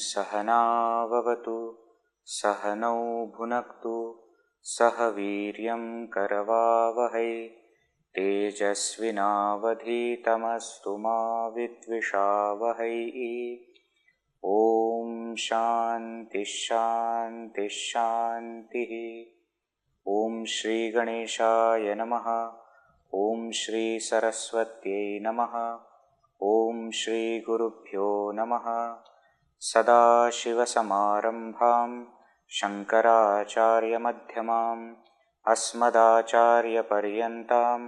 सहनाववतु सहनौ भुनक्तु सह वीर्यं करवावहै तेजस्विनावधीतमस्तु मा विद्विषावहै। ॐ शान्ति शान्ति शान्तिः। ॐ श्री गणेशाय नमः। ॐ श्री सरस्वत्यै नमः। ॐ श्री गुरुभ्यो नमः। सदाशिवसमारम्भां शङ्कराचार्यमध्यमाम् अस्मदाचार्यपर्यन्तां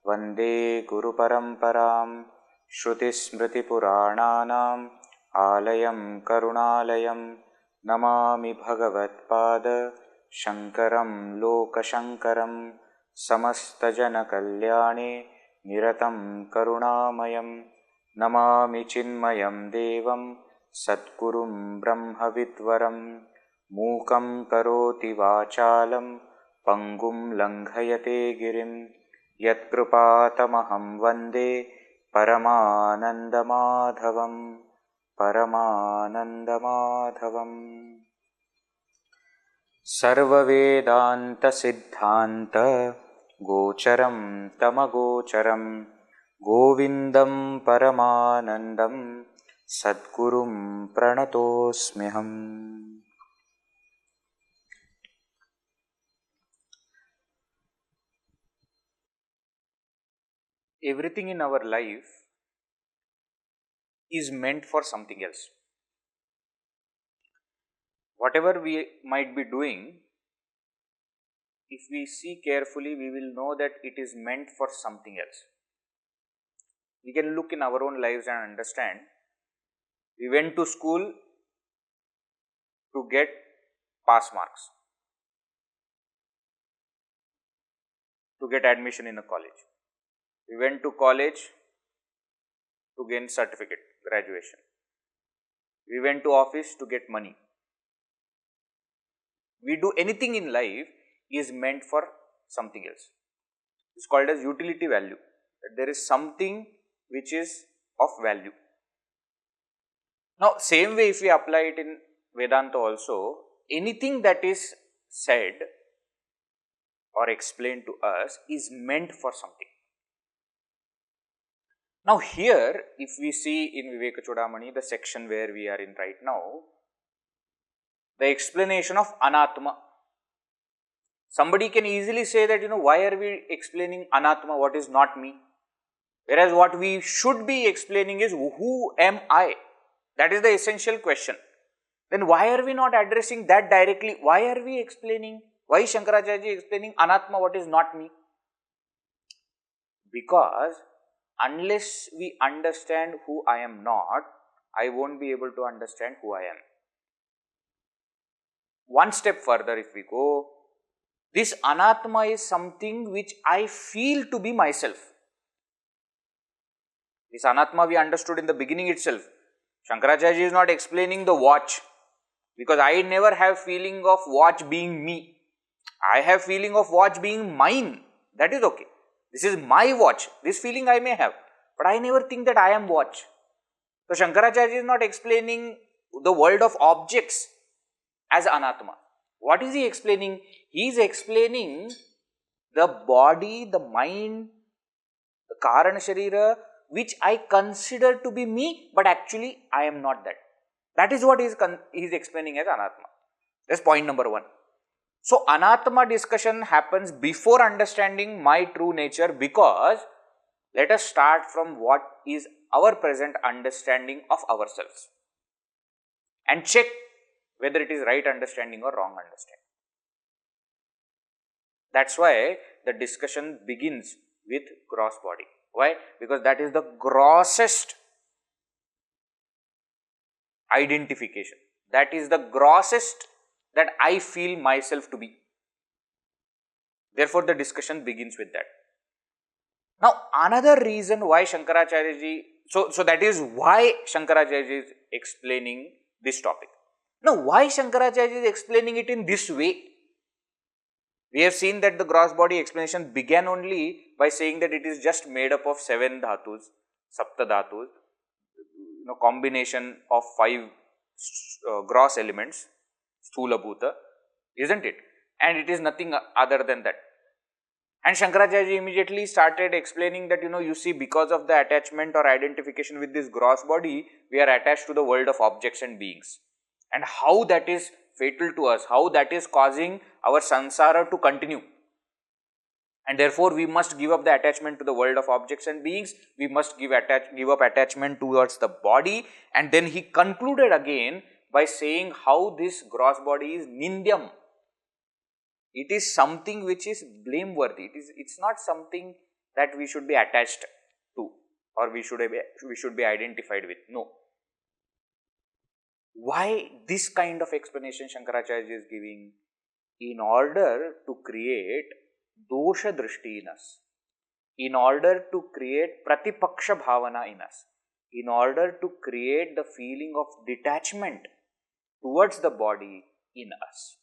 वन्दे गुरुपरम्परां। श्रुतिस्मृतिपुराणानाम् आलयं करुणालयं नमामि भगवत्पाद शङ्करं लोकशङ्करं। समस्तजनकल्याणे निरतं करुणामयं नमामि चिन्मयं देवं सद्गुरुं ब्रह्मविद्वरं। मूकं करोति वाचालं पङ्गुं लङ्घयते गिरिं यत्कृपातमहं वन्दे परमानन्दमाधवम् परमानन्दमाधवम्। सर्ववेदान्तसिद्धान्त गोचरं तमगोचरं गोविन्दं परमानन्दं सद्गुरुं प्रणतोऽस्म्यहम्। Everything in our life is meant for something else. Whatever we might be doing, if we see carefully, we will know that it is meant for something else. We can look in our own lives and understand. We went to school to get pass marks, to get admission in a college. We went to college to gain certificate, graduation. We went to office to get money. We do anything in life is meant for something else. It's called as utility value. That there is something which is of value. Now, same way if we apply it in Vedanta also, anything that is said or explained to us is meant for something. Now here, if we see in Vivekachoodamani, the section where we are in right now, the explanation of anatma. Somebody can easily say that, why are we explaining anatma, what is not me? Whereas what we should be explaining is, who am I? That is the essential question. Then why are we not addressing that directly? Why are we explaining, why is Shankaracharya ji explaining anatma, what is not me? Because unless we understand who I am not, I won't be able to understand who I am. One step further if we go, this anatma is something which I feel to be myself. This anatma we understood in the beginning itself. Shankaracharya is not explaining the watch, because I never have feeling of watch being me. I have feeling of watch being mine. That is okay. This is my watch. This feeling I may have, but I never think that I am watch. So Shankaracharya is not explaining the world of objects as anatma. What is he explaining? He is explaining the body, the mind, the karana sharira, which I consider to be me, but actually I am not that. That is what he is explaining as anatma. That's point number one. So anatma discussion happens before understanding my true nature, because let us start from what is our present understanding of ourselves and check whether it is right understanding or wrong understanding. That's why the discussion begins with gross body. Why? Because that is the grossest identification. That is the grossest that I feel myself to be. Therefore, the discussion begins with that. Now, another reason why Shankaracharya ji, so that is why Shankaracharya ji is explaining this topic. Now, why Shankaracharya ji is explaining it in this way? We have seen that the gross body explanation began only by saying that it is just made up of 7 dhatus, sapta dhatus, combination of 5 gross elements, sthula bhuta, isn't it? And it is nothing other than that. And Shankaracharya immediately started explaining that, you see, because of the attachment or identification with this gross body, we are attached to the world of objects and beings. And how that is fatal to us, how that is causing our samsara to continue. And therefore, we must give up the attachment to the world of objects and beings. We must give up attachment towards the body. And then he concluded again by saying how this gross body is nindyam. It is something which is blameworthy. It's not something that we should be attached to or we should be identified with. No. Why this kind of explanation Shankaracharya is giving? In order to create dosha drishti in us, in order to create pratipaksha bhavana in us, in order to create the feeling of detachment towards the body in us.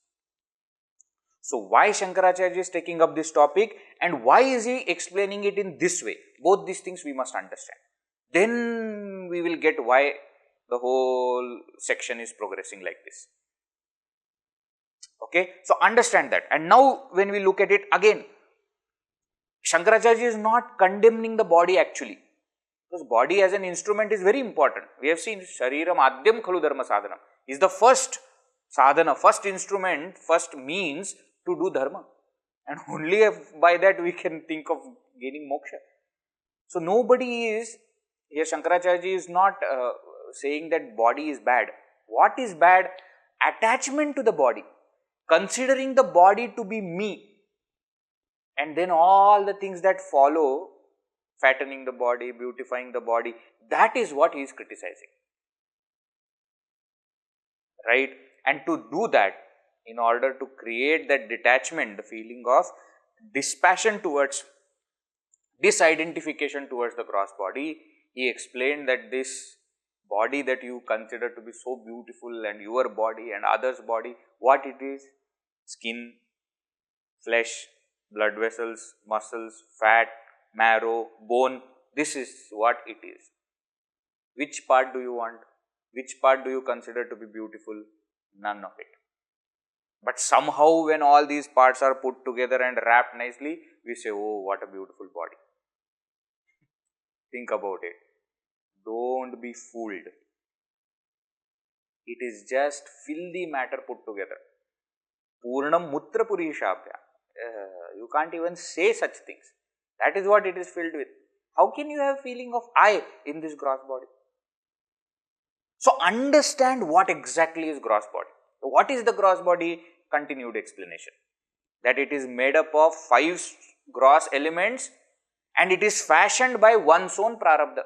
So why Shankaracharya is taking up this topic and why is he explaining it in this way? Both these things we must understand. Then we will get why the whole section is progressing like this. Okay, so understand that. And now when we look at it again, Shankaracharya is not condemning the body actually. Because body as an instrument is very important. We have seen shariram adyam khalu dharma sadhanam is the first sadhana, first instrument, first means to do dharma. And only by that we can think of gaining moksha. So nobody is, here Shankaracharya is not saying that body is bad. What is bad? Attachment to the body. Considering the body to be me. And then all the things that follow, fattening the body, beautifying the body, that is what he is criticizing. Right? And to do that, in order to create that detachment, the feeling of dispassion towards, disidentification towards the gross body, he explained that this body that you consider to be so beautiful and your body and others' body, what it is? Skin, flesh, blood vessels, muscles, fat, marrow, bone. This is what it is. Which part do you want? Which part do you consider to be beautiful? None of it. But somehow when all these parts are put together and wrapped nicely, we say, oh, what a beautiful body. Think about it. Don't be fooled. It is just filthy matter put together. Purnam mutra purishabhya. You can't even say such things. That is what it is filled with. How can you have feeling of I in this gross body? So understand what exactly is gross body. What is the gross body? Continued explanation. That it is made up of 5 gross elements and it is fashioned by one's own prarabdha,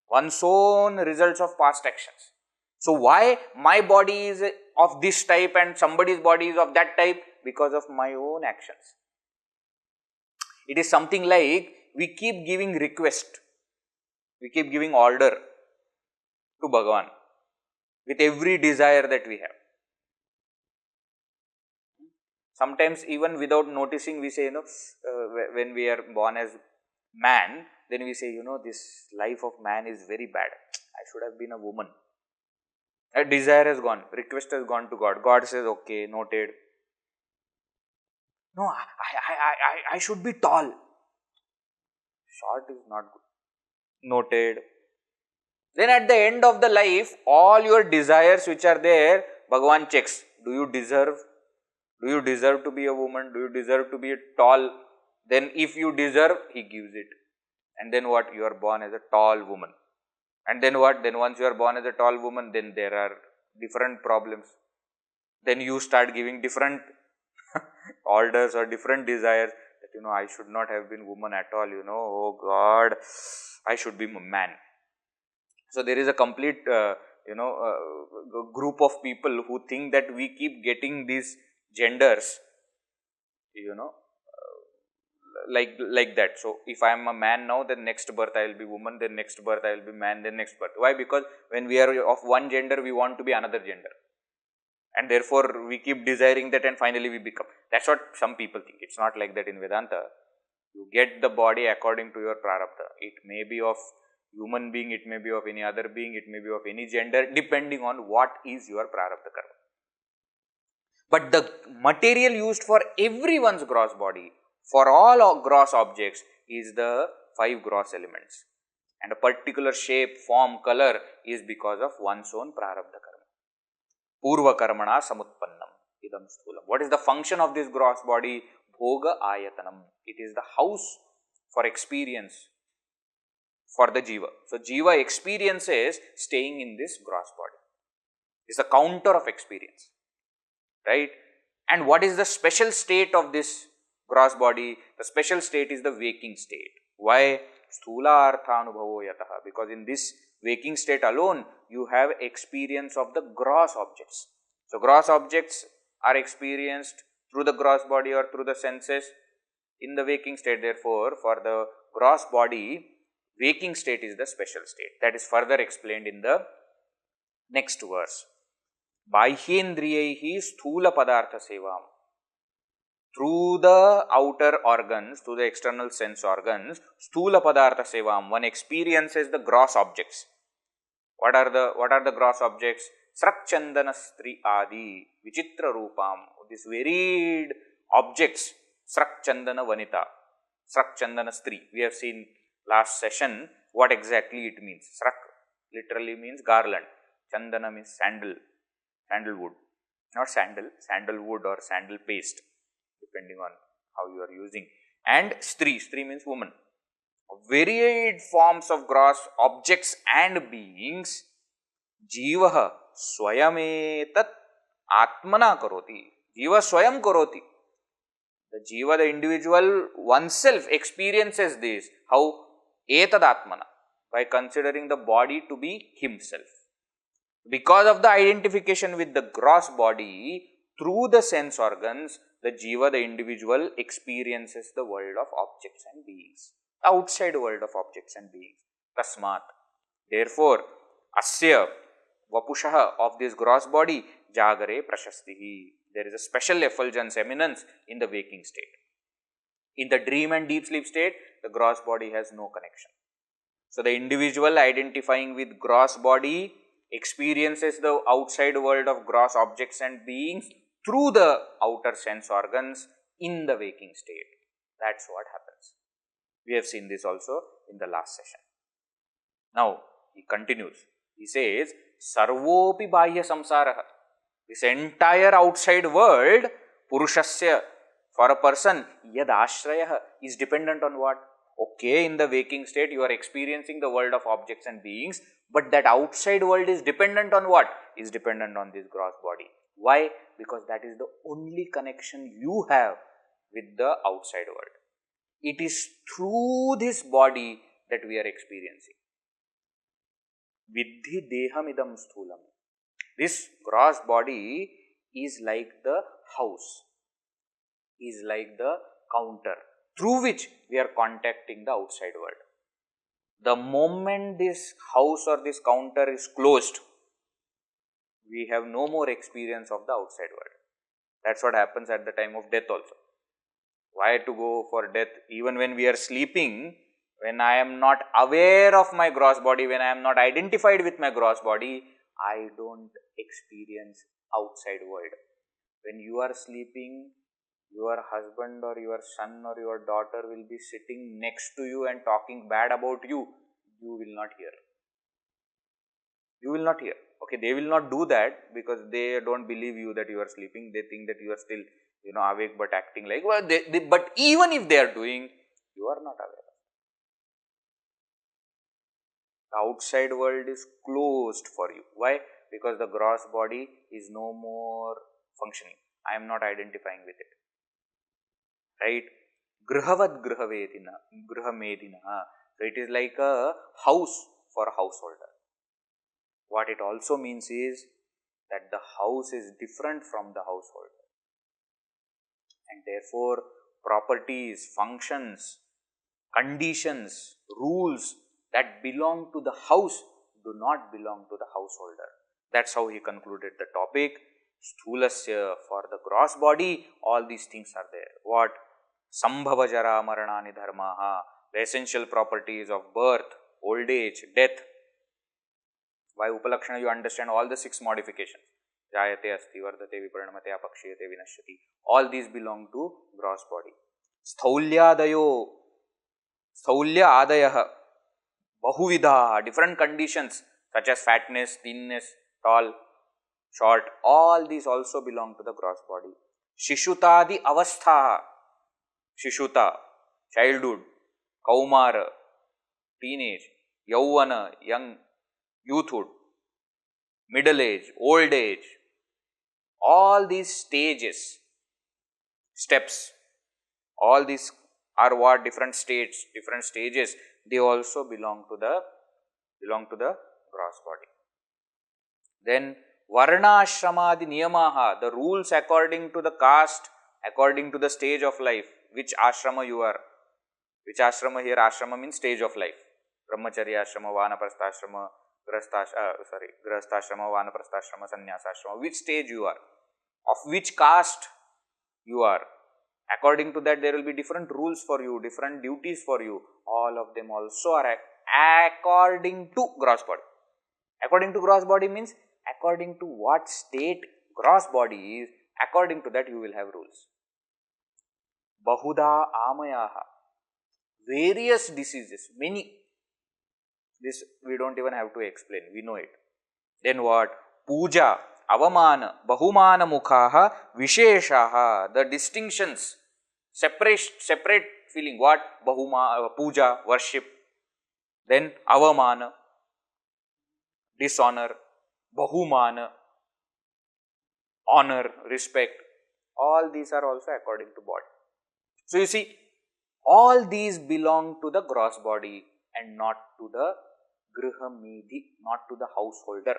one's own results of past actions. So why my body is of this type and somebody's body is of that type? Because of my own actions. It is something like we keep giving request, we keep giving order to Bhagavan with every desire that we have. Sometimes even without noticing we say, when we are born as man, then we say, this life of man is very bad. I should have been a woman. A desire has gone, request has gone to God. God says, okay, noted. No, I should be tall. Short is not good. Noted. Then at the end of the life, all your desires which are there, Bhagavan checks. Do you deserve? Do you deserve to be a woman? Do you deserve to be tall? Then if you deserve, he gives it. And then what? You are born as a tall woman. And then what? Then once you are born as a tall woman, then there are different problems. Then you start giving different orders or different desires that, I should not have been woman at all, oh God, I should be a man. So there is a complete, group of people who think that we keep getting these genders, like that. So if I am a man now, then next birth I will be woman, then next birth I will be man, then next birth. Why? Because when we are of one gender, we want to be another gender. And therefore, we keep desiring that and finally we become. That's what some people think. It's not like that in Vedanta. You get the body according to your prarabdha. It may be of human being, it may be of any other being, it may be of any gender, depending on what is your prarabdha karma. But the material used for everyone's gross body, for all gross objects, is the 5 gross elements. And a particular shape, form, color is because of one's own prarabdha karma. Purva karmana samutpannam idam sthulam. What is the function of this gross body? Bhoga ayatanam. It is the house for experience for the jiva. So, jiva experiences staying in this gross body. It is the counter of experience. Right? And what is the special state of this gross body? The special state is the waking state. Why? Sthula arthanubhavo yataha. Because in this waking state alone, you have experience of the gross objects. So, gross objects are experienced through the gross body or through the senses in the waking state. Therefore, for the gross body, waking state is the special state. That is further explained in the next verse. Bahyendriyaihi sthula padartha sevam. Through the outer organs, through the external sense organs, sthula padartha sevam, one experiences the gross objects. What are the gross objects? Srakchandana stri adi vichitra rupam. These varied objects. Srakchandana vanita, Srakchandana stri. We have seen last session what exactly it means. Srak literally means garland. Chandana means sandalwood. Not sandalwood or sandal paste, depending on how you are using. And stri means woman. Varied forms of gross objects and beings. Jivhā svayameva atmana karoti. Jiva swayam karoti. The jiva, the individual oneself experiences this. How? Etadatmana. By considering the body to be himself. Because of the identification with the gross body, through the sense organs, the jiva, the individual, experiences the world of objects and beings. Outside world of objects and beings. Tasmat. Therefore, asya vapushaha of this gross body, jagare prashastihi. There is a special effulgence, eminence in the waking state. In the dream and deep sleep state, the gross body has no connection. So, the individual identifying with gross body experiences the outside world of gross objects and beings through the outer sense organs in the waking state. That's what happens. We have seen this also in the last session. Now, he continues. He says, Sarvopi bahya samsaraha. This entire outside world, Purushasya, for a person, yad ashraya, is dependent on what? Okay, in the waking state, you are experiencing the world of objects and beings, but that outside world is dependent on what? Is dependent on this gross body. Why? Because that is the only connection you have with the outside world. It is through this body that we are experiencing. Vidhi dehamidam sthulam. This gross body is like the house, is like the counter through which we are contacting the outside world. The moment this house or this counter is closed, we have no more experience of the outside world. That's what happens at the time of death also. Why to go for death? Even when we are sleeping, when I am not aware of my gross body, when I am not identified with my gross body, I don't experience outside world. When you are sleeping, your husband or your son or your daughter will be sitting next to you and talking bad about you. You will not hear. You will not hear. Okay, they will not do that because they don't believe you that you are sleeping. They think that you are still, awake but acting like, well, but even if they are doing, you are not aware. The outside world is closed for you. Why? Because the gross body is no more functioning. I am not identifying with it. Right? Grihavad grihamedina. So it is like a house for a householder. What it also means is that the house is different from the householder. And therefore, properties, functions, conditions, rules that belong to the house do not belong to the householder. That's how he concluded the topic. Sthulasya, for the gross body, all these things are there. What? Sambhava jara maranani dharmaha, the essential properties of birth, old age, death. By Upalakshana you understand all the 6 modifications. Jayate asti, vardate, viparinamate, apakshiyate, vinashyati. All these belong to gross body. Sthaulya adayaha, bahuvidha, different conditions such as fatness, thinness, tall, short, all these also belong to the gross body. Shishutadi avastha, Shishuta, childhood, Kaumara, teenage, Yauvana, young, youthhood, middle age, old age, all these stages, steps, all these are what? Different states, different stages, they also belong to the gross body. Then Varna Ashramadi Niyamaha, the rules according to the caste, according to the stage of life, which ashrama you are. Which ashrama here? Ashrama means stage of life. Brahmacharya ashrama, Vanaprastha grahasthashrama, Vanaprastha sannyasashrama. Which stage you are? Of which caste you are? According to that, there will be different rules for you, different duties for you. All of them also are according to gross body. According to gross body means according to what state gross body is, according to that you will have rules. Bahuda amayaha, various diseases, many. This we don't even have to explain, we know it. Then what? Puja, avamana, bahumana mukhaha, visheshaha, the distinctions, separate feeling. What? Puja, worship. Then avamana, dishonor. Bahumana, honor, respect. All these are also according to body. So you see, all these belong to the gross body and not to the grihamidhi, not to the householder,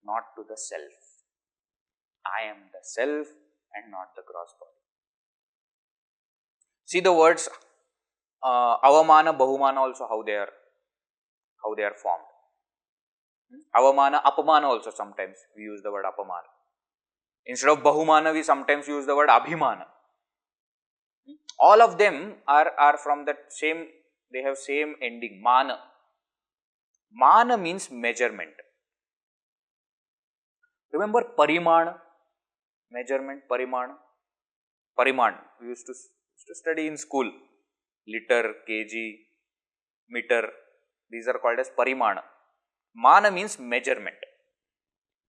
not to the self. I am the self and not the gross body. See the words avamana, bahumana also how they are formed. Avamana, apamana also sometimes we use the word apamana. Instead of bahumana, we sometimes use the word abhimana. All of them are from that same, they have same ending, mana. Mana means measurement. Remember parimana, measurement, parimana. Pariman, we used to study in school. Liter, kg, meter, these are called as parimana. Mana means measurement.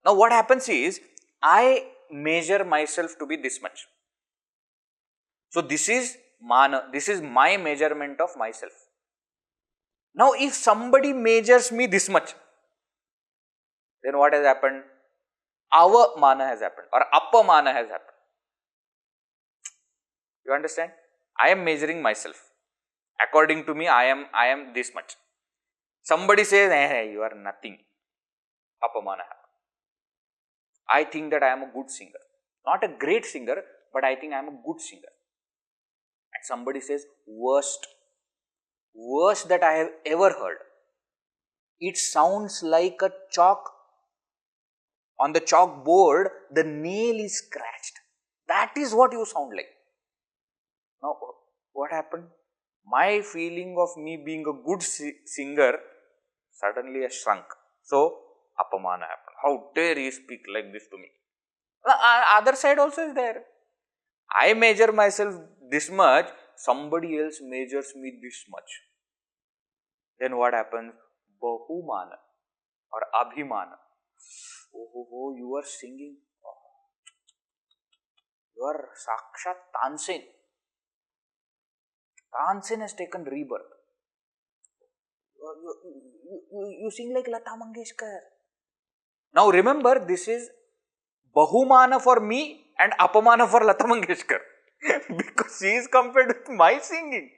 Now what happens is, I measure myself to be this much. So this is mana, this is my measurement of myself. Now if somebody measures me this much, then what has happened? Avamana has happened or apamana has happened. You understand? I am measuring myself. According to me, I am this much. Somebody says, hey, you are nothing. Apamana happens. I think that I am a good singer. Not a great singer, but I think I am a good singer. And somebody says, worst that I have ever heard. It sounds like a chalk. On the chalkboard, the nail is scratched. That is what you sound like. Now, what happened? My feeling of me being a good singer suddenly has shrunk. So, apamana happened. How dare he speak like this to me? The other side also is there. I measure myself this much, somebody else measures me this much. Then what happens? Bahumana or abhimana. Oh, you are singing. You are Sakshat Tansen. Tansen has taken rebirth. You sing like Lata Mangeshkar. Now remember, this is Bahumana for me and Apamana for Lata Mangeshkar. Because she is compared with my singing.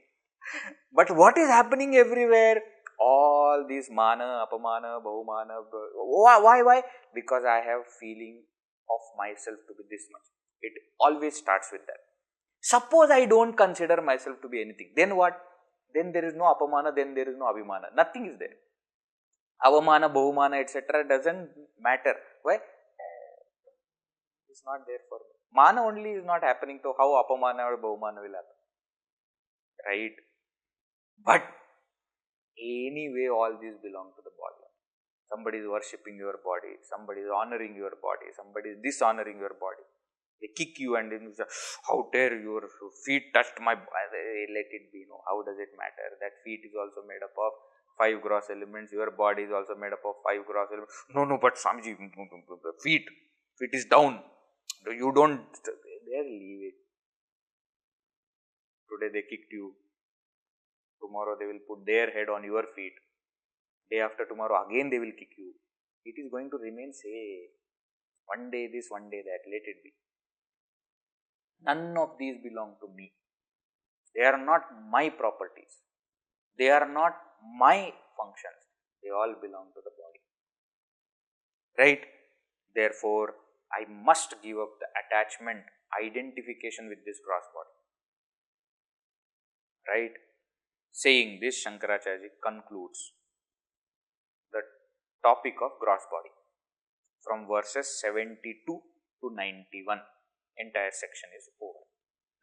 But what is happening everywhere? All these mana, apamana, bahumana. Why? Because I have feeling of myself to be this much. It always starts with that. Suppose I don't consider myself to be anything. Then what? Then there is no apamana, then there is no abhimana. Nothing is there. Avamana, bahumana, etc. doesn't matter. Why? It's not there for me. Mana only is not happening, so how apamana or bahumana will happen? Right? But Anyway, all these belong to the body. Somebody is worshipping your body, somebody is honoring your body, somebody is dishonoring your body. They kick you and then say, how dare your feet touched my body? Let it be. No, how does it matter? That feet is also made up of 5 gross elements. Your body is also made up of 5 gross elements. No, but Swamiji, feet is down. You don't, there, leave it. Today they kicked you. Tomorrow they will put their head on your feet. Day after tomorrow again they will kick you. It is going to remain same. One day this, one day that, let it be. None of these belong to me. They are not my properties. They are not my functions. They all belong to the body. Right? Therefore, I must give up the attachment, identification with this gross body. Right? Saying this, Shankaracharya concludes the topic of gross body from verses 72 to 91. Entire section is over.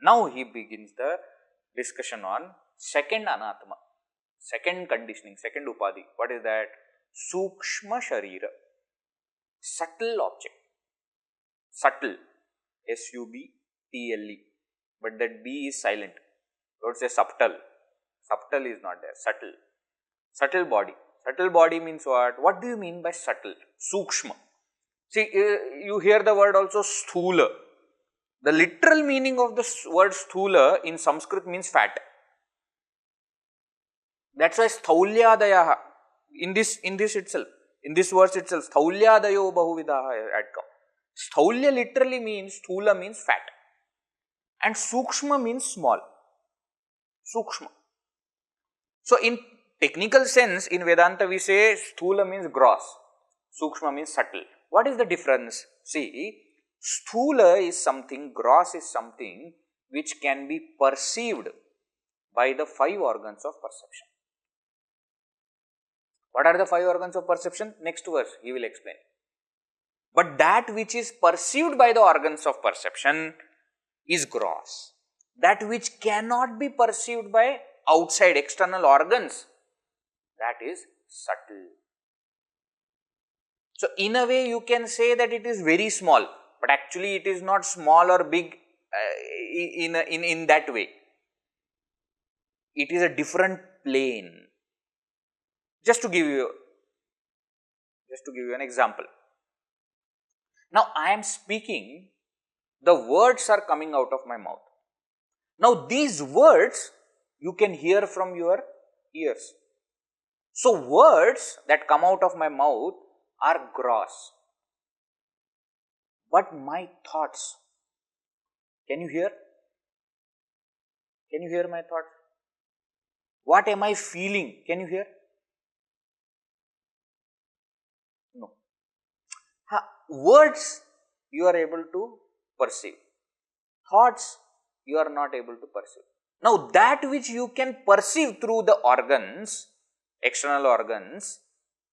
Now he begins the discussion on second anatma, second conditioning, second upadhi. What is that? Sukshma sharira, subtle object. Subtle, S-U-B-T-L-E, but that B is silent. Don't say subtle. Subtle is not there. Subtle. Subtle body. Subtle body means what? What do you mean by subtle? Sukshma. See, you hear the word also sthula. The literal meaning of the word sthula in Sanskrit means fat. That's why sthaulyadayaha, in this itself, in this verse itself, sthaulyadayo bahuvidaha had come. Sthaulya literally means, sthula means fat. And sukshma means small. Sukshma. So, in technical sense, in Vedanta we say sthula means gross, sukshma means subtle. What is the difference? See, sthula is something, gross is something which can be perceived by the 5 organs of perception. What are the 5 organs of perception? Next verse he will explain. But that which is perceived by the organs of perception is gross. That which cannot be perceived by outside external organs, that is subtle. So, in a way you can say that it is very small, but actually it is not small or big in that way. It is a different plane. Just to give you an example. Now, I am speaking, the words are coming out of my mouth. Now, these words you can hear from your ears. So, words that come out of my mouth are gross. But my thoughts, can you hear? Can you hear my thoughts? What am I feeling? Can you hear? No. Words you are able to perceive. Thoughts you are not able to perceive. Now, that which you can perceive through the organs, external organs,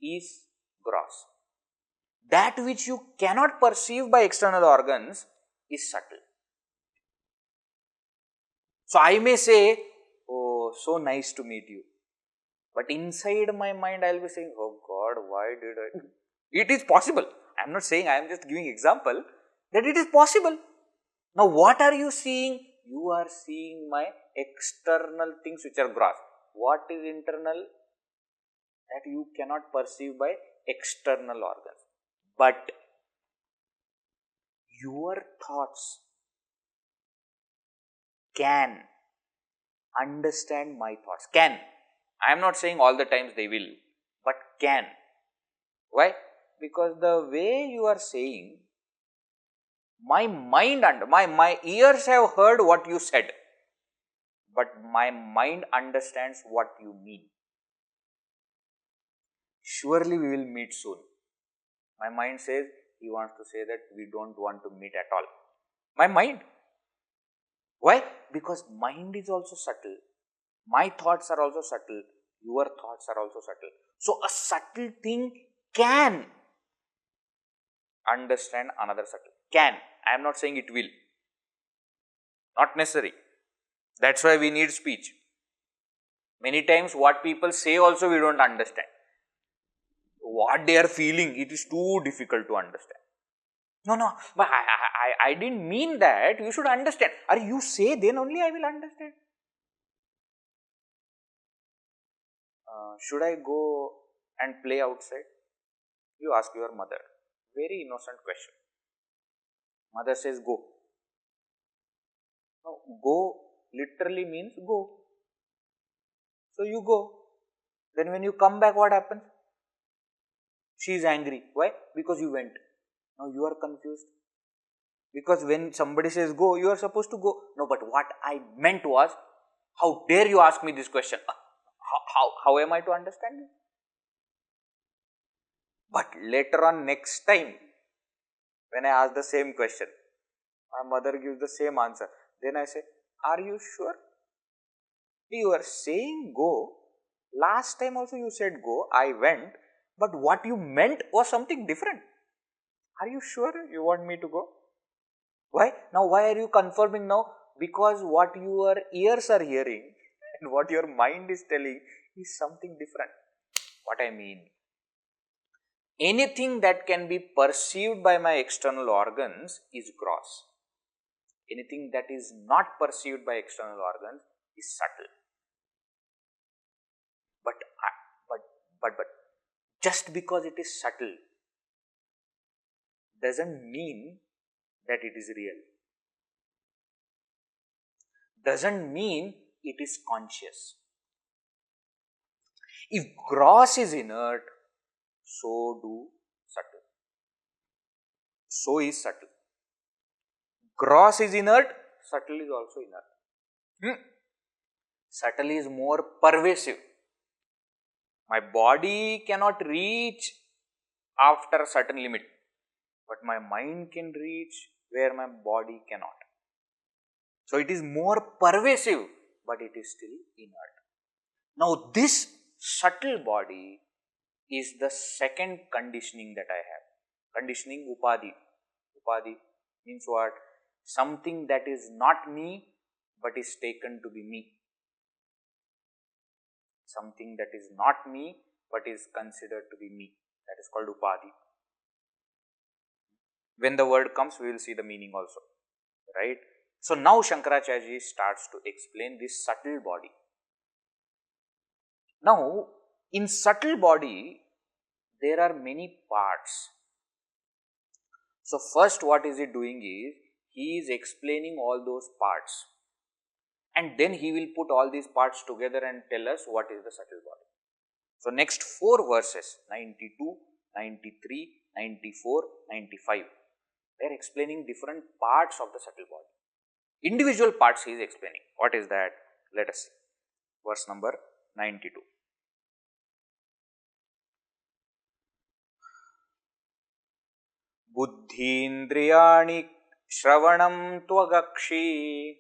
is gross. That which you cannot perceive by external organs is subtle. So, I may say, oh, so nice to meet you. But inside my mind, I will be saying, oh God, why did I? It is possible. I am not saying, I am just giving example that it is possible. Now, what are you seeing? You are seeing my external things which are gross. What is internal? That you cannot perceive by external organs. But your thoughts can understand my thoughts. Can. I am not saying all the times they will, but can. Why? Because the way you are saying, my mind and my ears have heard what you said, but my mind understands what you mean. Surely we will meet soon. My mind says, he wants to say that we don't want to meet at all. My mind. Why? Because mind is also subtle. My thoughts are also subtle. Your thoughts are also subtle. So, a subtle thing can understand another subtle. Can. I am not saying it will. Not necessary. That's why we need speech. Many times what people say also we don't understand. What they are feeling, it is too difficult to understand. No, but I didn't mean that. You should understand. Or you say, then only I will understand. Should I go and play outside? You ask your mother. Very innocent question. Mother says, go. No, go literally means go. So you go. Then when you come back, what happens? She is angry. Why? Because you went. Now you are confused. Because when somebody says go, you are supposed to go. No, but what I meant was, how dare you ask me this question? How am I to understand it? But later on, next time, when I ask the same question, my mother gives the same answer. Then I say, are you sure? You are saying go. Last time also you said go. I went. But what you meant was something different. Are you sure you want me to go? Why? Now why are you confirming now? Because what your ears are hearing and what your mind is telling is something different. What I mean? Anything that can be perceived by my external organs is gross. Anything that is not perceived by external organs is subtle. But just because it is subtle doesn't mean that it is real. Doesn't mean it is conscious. If gross is inert, so do subtle. So is subtle. Gross is inert, subtle is also inert. Subtle is more pervasive. My body cannot reach after a certain limit, but my mind can reach where my body cannot. So it is more pervasive, but it is still inert. Now this subtle body is the second conditioning that I have. Conditioning upadhi. Upadhi means what? Something that is not me, but is taken to be me. Something that is not me, but is considered to be me. That is called upadhi. When the word comes, we will see the meaning also. Right? So now Shankaracharya starts to explain this subtle body. Now, in subtle body, there are many parts. So first what is he doing is, he is explaining all those parts. And then he will put all these parts together and tell us what is the subtle body. So next 4 verses, 92, 93, 94, 95, they are explaining different parts of the subtle body. Individual parts he is explaining. What is that? Let us see. Verse number 92. Buddhīndriyāṇi śravaṇaṃ tvagakṣi.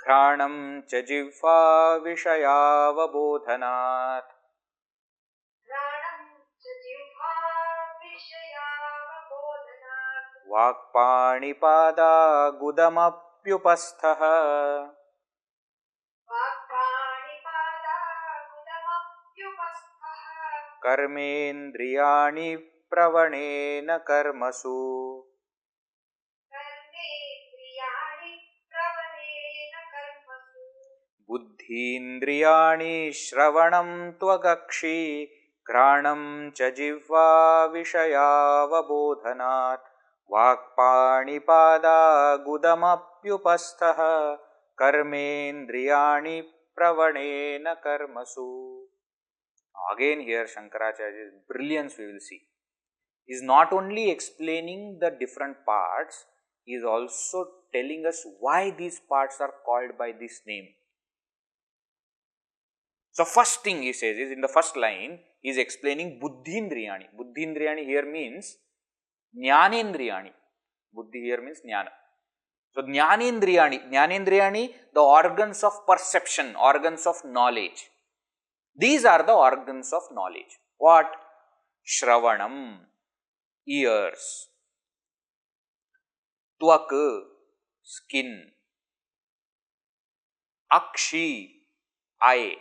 ghrāṇaṃ ca jivhā viṣayāvabodhanāt. vākpāṇipādā gudamapyupasthaḥ. karmendriyāṇi pravaṇena karmasu. buddhīndriyāṇi śravaṇaṃ tvagakṣi. ghrāṇaṃ ca jivhā viṣayāvabodhanāt. vākpāṇipādā gudamapyupasthaḥ. karmendriyāṇi pravaṇena karmasu. Again here Shankaracharya's brilliance we will see. He is not only explaining the different parts, he is also telling us why these parts are called by this name. So first thing he says is, in the first line, he is explaining buddhiīndriyāṇi. Buddhiīndriyāṇi here means jnānendriyāṇi. Buddhi here means jnana. So jnānendriyāṇi, the organs of perception, organs of knowledge. These are the organs of knowledge. What? Śravaṇaṃ, ears. Tvak, skin. Akshi, eye.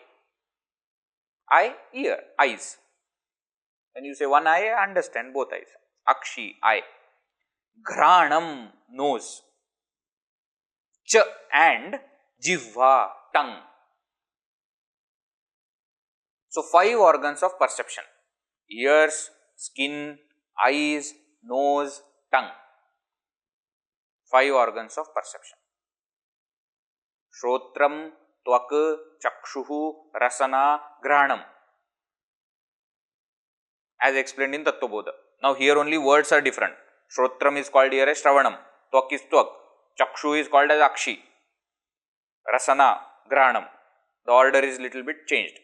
Eye, ear, eyes. When you say one eye, I understand both eyes. Akshi, eye. Ghrāṇaṃ, nose. Ch, and jivhā, tongue. So, 5 organs of perception: ears, skin, eyes, nose, tongue. 5 organs of perception. Shrotram, tvak, chakshuhu, rasana, ghrāṇaṃ. As explained in Tattvabodha. Now, here only words are different. Shrotram is called here as śravaṇaṃ, tvak is tvak, chakshu is called as akshi, rasana, ghrāṇaṃ. The order is little bit changed.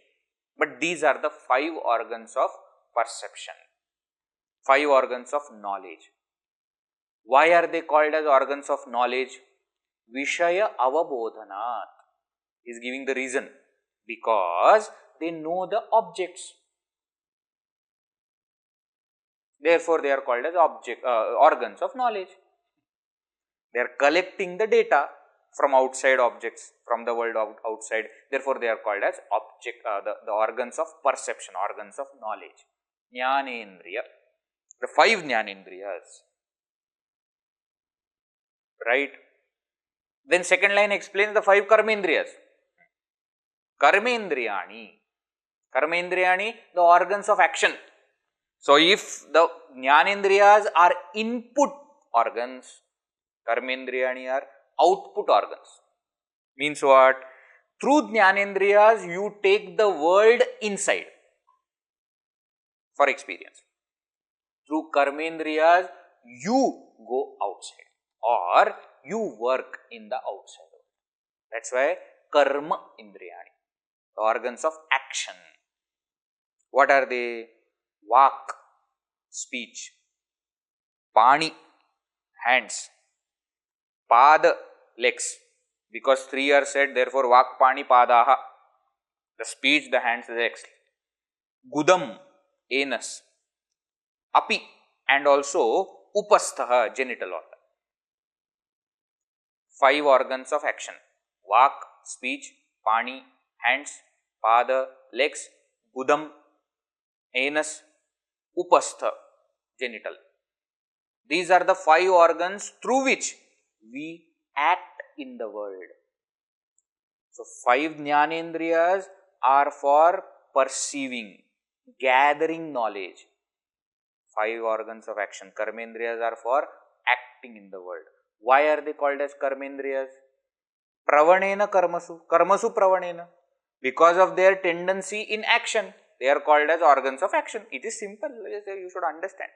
But these are the 5 organs of perception, 5 organs of knowledge. Why are they called as organs of knowledge? Viṣayāvabodhanāt is giving the reason. Because they know the objects. Therefore, they are called as organs of knowledge. They are collecting the data from outside objects, from the world outside. Therefore, they are called as the organs of perception, organs of knowledge. Jnanendriya, the 5 jnanendriyas. Right? Then second line explains the 5 karmendriyas. Karmendriyāṇi. Karmendriyāṇi, the organs of action. So, if the jnanendriyas are input organs, karmendriyāṇi are output organs. Means what? Through jnanendriyas, you take the world inside for experience. Through karmendriyas, you go outside or you work in the outside world. That's why karmendriyāṇi, the organs of action. What are they? Vak, speech. Pani, hands. Pada, legs. Because 3 are said, therefore vākpāṇipādā, the speech, the hands, the legs. Gudam, anus. Api, and also upasthaḥ, genital organ. 5 organs of action: vak, speech, pani, hands, pada, legs, gudam, anus, upasthaḥ, genital. These are the 5 organs through which we act in the world. So, 5 jnanendriyas are for perceiving, gathering knowledge. 5 organs of action, karmendriyas, are for acting in the world. Why are they called as karmendriyas? Pravaṇena karmasu, karmasu pravaṇena. Because of their tendency in action, they are called as organs of action. It is simple, you should understand.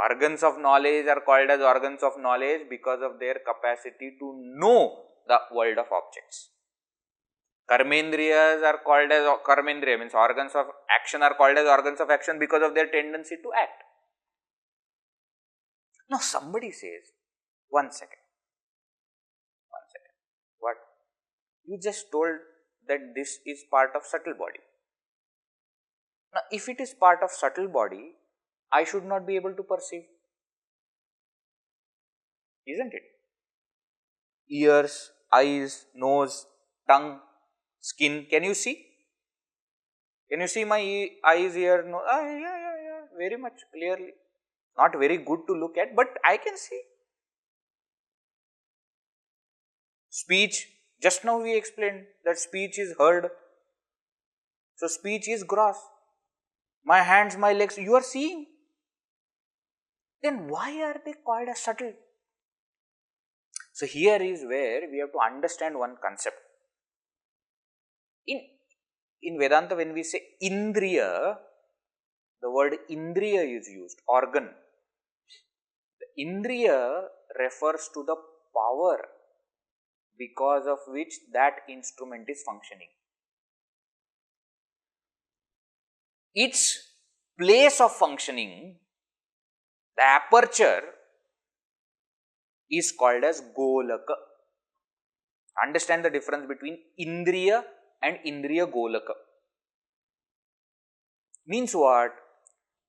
Organs of knowledge are called as organs of knowledge because of their capacity to know the world of objects. Karmendriyas are called as karmendriya, means organs of action, are called as organs of action because of their tendency to act. Now somebody says, one second. What? You just told that this is part of subtle body. Now if it is part of subtle body, I should not be able to perceive, isn't it? Ears, eyes, nose, tongue, skin. Can you see? Can you see my eyes, ear, nose? Yeah, very much clearly. Not very good to look at, but I can see. Speech, just now we explained that speech is heard. So speech is gross. My hands, my legs, you are seeing. Then why are they called as subtle? So here is where we have to understand one concept. In Vedanta, when we say indriya, the word indriya is used, organ. The indriya refers to the power because of which that instrument is functioning. Its place of functioning, the aperture, is called as golaka. Understand the difference between indriya and indriya golaka. Means what?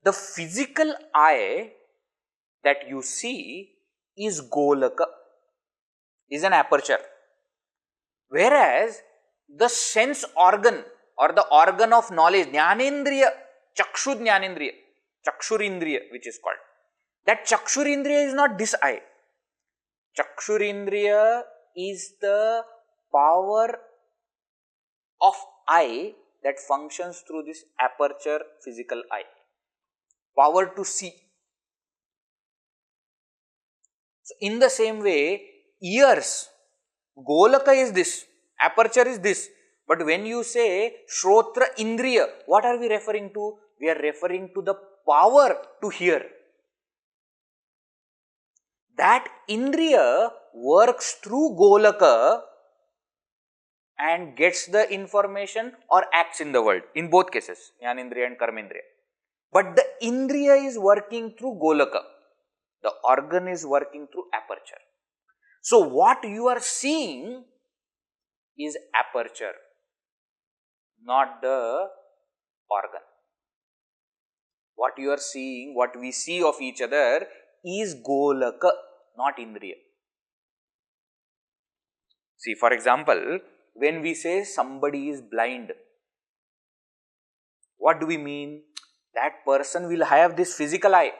The physical eye that you see is golaka. is an aperture. Whereas the sense organ or the organ of knowledge, jnanendriya, chakshurindriya, which is called, that chakshurindriya is not this eye. Chakshurindriya is the power of eye that functions through this aperture physical eye. Power to see. So in the same way, ears, golaka is this, aperture is this. But when you say shrotra indriya, what are we referring to? We are referring to the power to hear. That indriya works through golaka and gets the information or acts in the world. In both cases, jnanendriya and karmendriya. But the indriya is working through golaka. The organ is working through aperture. So what you are seeing is aperture, not the organ. What you are seeing, what we see of each other is golaka, not indriya. See, for example, when we say somebody is blind, what do we mean? That person will have this physical eye,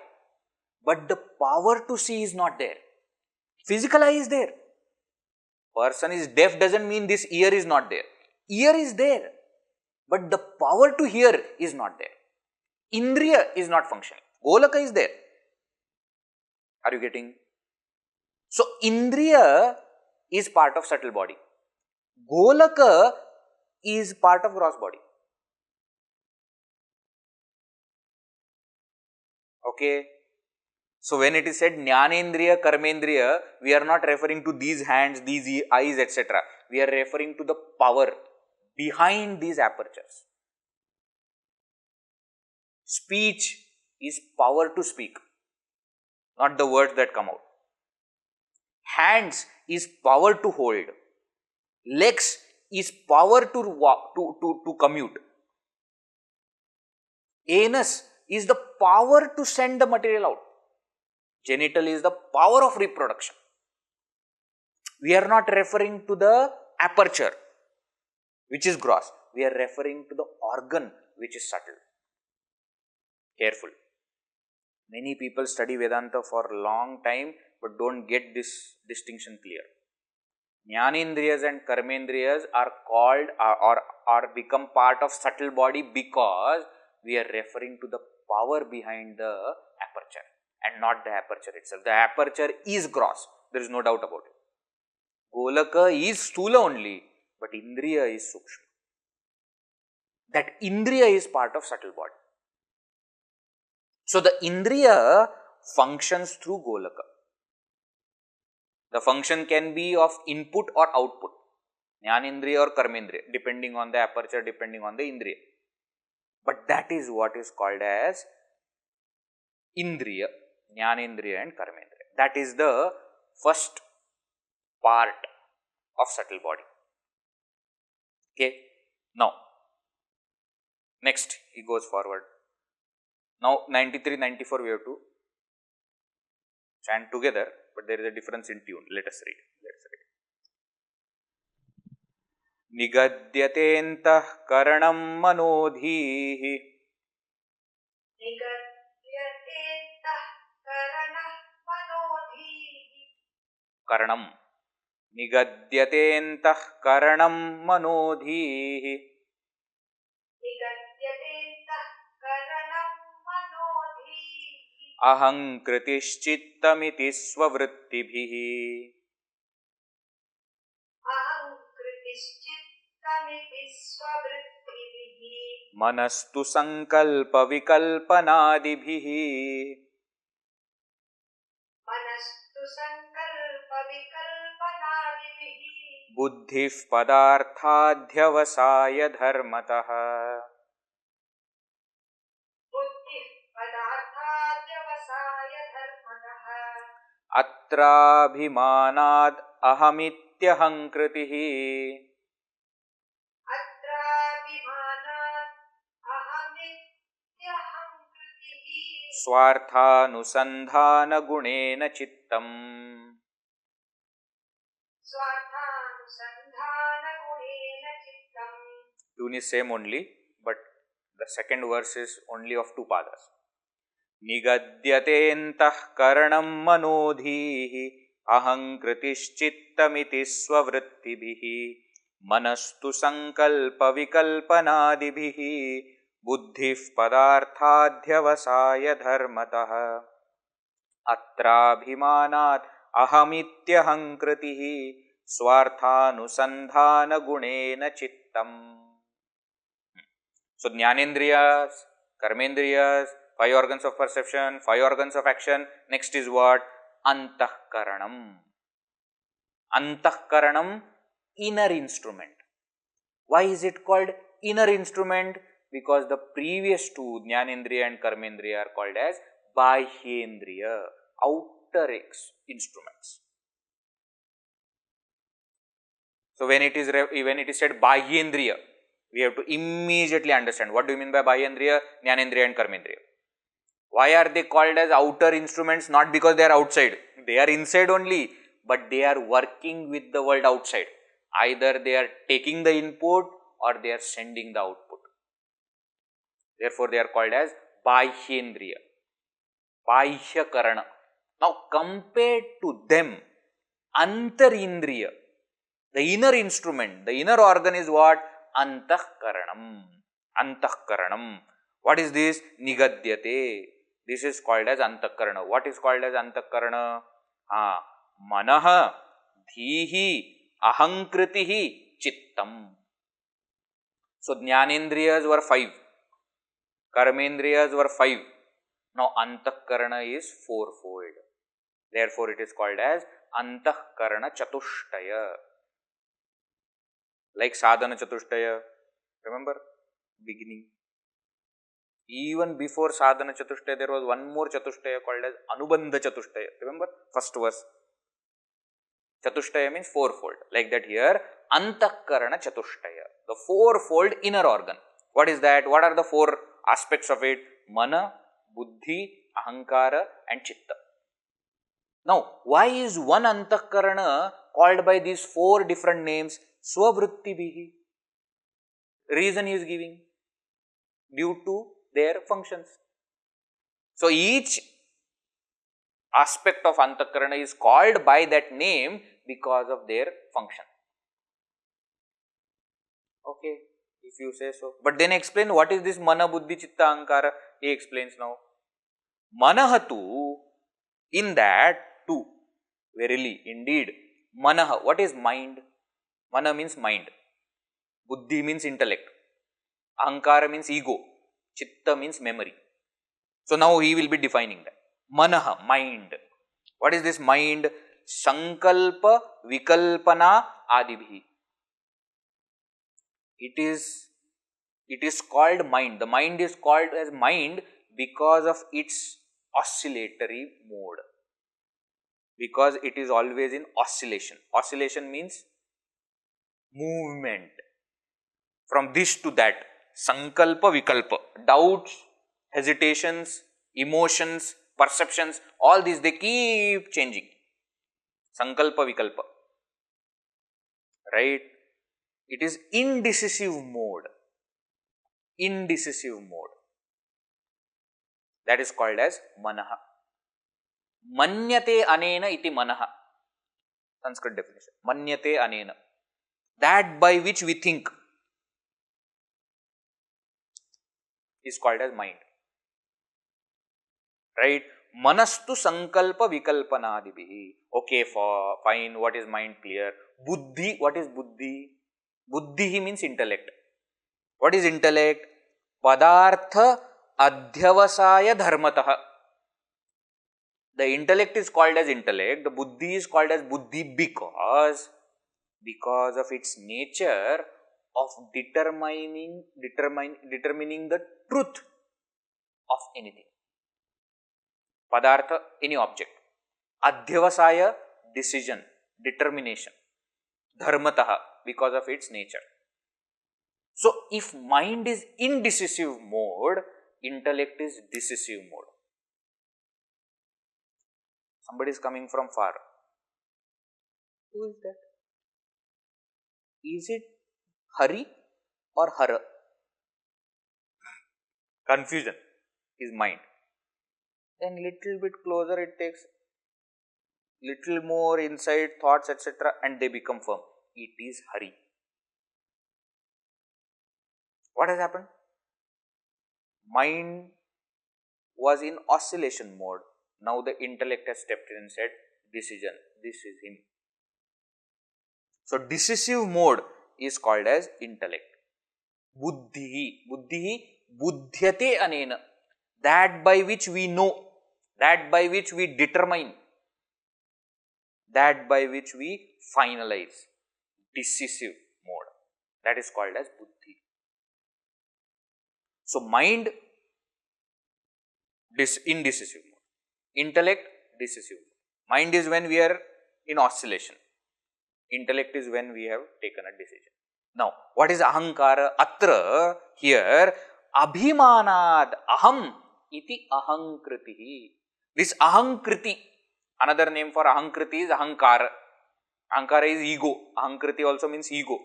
but the power to see is not there. Physical eye is there. Person is deaf doesn't mean this ear is not there. Ear is there, but the power to hear is not there. Indriya is not functioning. Golaka is there. Are you getting? So, indriya is part of subtle body. Golaka is part of gross body. Okay. So, when it is said jnanendriya, karmendriya, we are not referring to these hands, these eyes, etc. We are referring to the power behind these apertures. Speech is power to speak, not the words that come out. Hands is power to hold. Legs is power to walk, to commute. Anus is the power to send the material out. Genital is the power of reproduction. We are not referring to the aperture, which is gross. We are referring to the organ, which is subtle. Careful. Many people study Vedanta for a long time but don't get this distinction clear. Jnanendriyas and karmendriyas are called or become part of subtle body because we are referring to the power behind the aperture and not the aperture itself. The aperture is gross. There is no doubt about it. Golaka is sthula only, but indriya is sukshma. That indriya is part of subtle body. So, the indriya functions through golaka. The function can be of input or output, jnanendriya or karmendriya, depending on the aperture, depending on the indriya. But that is what is called as indriya, jnanendriya and karmendriya. That is the first part of subtle body. Okay. Now, next he goes forward. Now 93, 94 we have to chant together, but there is a difference in tune. Let us read. Nigadyate'ntaḥkaraṇaṃ manodhīḥ. Karanam. Nigadyate'ntaḥkaraṇaṃ manodhīḥ. ahaṃkṛtiścittamiti svavṛttibhiḥ. manastu saṃkalpavikalpanādibhiḥ. buddhiḥ padārthādhyavasāyadharmataḥ. atrābhimānādahamityahaṃkṛtiḥ. svārthānusandhānaguṇena cittam. svārthānusandhānaguṇena cittam. Tune is same only, but the second verse is only of 2 padas. nigadyate'ntaḥkaraṇaṃ manodhīḥ ahaṃkṛtiścittamiti svavṛttibhiḥ manastu saṃkalpavikalpanādibhiḥ buddhiḥ padārthādhyavasāyadharmataḥ atrābhimānāt ahamityahaṃkṛtiḥ svārthānusandhānaguṇena cittam. So, jnanendriyas, karmendriyas, 5 organs of perception, 5 organs of action. Next is what? Antaḥkaraṇaṃ. Antaḥkaraṇaṃ, inner instrument. Why is it called inner instrument? Because the previous 2, jnanendriya and karmendriya, are called as bahyendriya, outer instruments. So, when it is said bahyendriya, we have to immediately understand what do you mean by bahyendriya, jnanendriya and karmendriya. Why are they called as outer instruments? Not because they are outside. They are inside only, but they are working with the world outside. Either they are taking the input or they are sending the output. Therefore, they are called as bahyendriya, bahyakaraṇa. Now, compared to them, antarindriya, the inner instrument, the inner organ is what? Antaḥkaraṇaṃ. Antaḥkaraṇaṃ. What is this? Nigadyate. This is called as antaḥkarana. What is called as antaḥkarana? Manah, dhīhi, ahaṃkṛtiścittamiti, cittam. So, jnanendriyas were 5. Karmendriyas were 5. Now, antaḥkarana is 4-fold. Therefore, it is called as antaḥkarana chatushtaya. Like sadhana chatushtaya. Remember? Beginning. Even before sadhana chatushtaya, there was one more chatushtaya called as anubandha chatushtaya. Remember? First verse. Chatushtaya means 4-fold. Like that here, antaḥkarana chatushtaya. The 4-fold inner organ. What is that? What are the 4 aspects of it? Mana, buddhi, ahaṃkara and citta. Now, why is one antaḥkarana called by these 4 different names? Svavṛttibhiḥ. Reason he is giving. Due to their functions. So, each aspect of antaḥkarana is called by that name because of their function. Okay, if you say so. But then explain what is this mana, buddhi, citta, ahaṃkara. He explains now. Manahatu, in that too, verily, indeed, manah, what is mind? Mana means mind. Buddhi means intellect. Ahaṃkara means ego. Citta means memory. So, now he will be defining that. Manah, mind. What is this mind? saṃkalpavikalpanādibhiḥ. It is called mind. The mind is called as mind because of its oscillatory mode. Because it is always in oscillation. Oscillation means movement. From this to that. Saṃkalpa vikalpa. Doubts, hesitations, emotions, perceptions, all these they keep changing. Saṃkalpa vikalpa. Right? It is indecisive mode. Indecisive mode. That is called as manah. Manyate anena iti manah. Sanskrit definition. Manyate anena. That by which we think is called as mind. Right? Manastu saṃkalpavikalpanādibhiḥ. Okay, fine. What is mind? Clear. Buddhi. What is buddhi? Buddhi means intellect. What is intellect? padārthādhyavasāyadharmataḥ. The intellect is called as intellect. The buddhi is called as buddhi because of its nature of determining the truth of anything. Padartha, any object. Adhyavasaya, decision, determination. Dharmataḥ, because of its nature. So, if mind is in decisive mode, intellect is decisive mode. Somebody is coming from far. Who is that? is it Hari or Hara? Confusion is mind. Then little bit closer it takes, little more insight, thoughts, etc., and they become firm. It is Hari. What has happened? Mind was in oscillation mode. Now the intellect has stepped in and said, decision, this is him. So decisive mode is called as intellect. Buddhiḥ, buddhyate'anena, that by which we know, that by which we determine, that by which we finalize. Decisive mode, that is called as buddhi. So mind, indecisive mode. Intellect, decisive mode. Mind is when we are in oscillation. Intellect is when we have taken a decision. Now, what is ahaṃkara? Atra, here, abhimanad aham iti ahaṃkṛtiścittamiti. This ahaṃkṛti, another name for ahaṃkriti is ahaṃkara. Ahaṃkara is ego. Ahaṃkriti also means ego.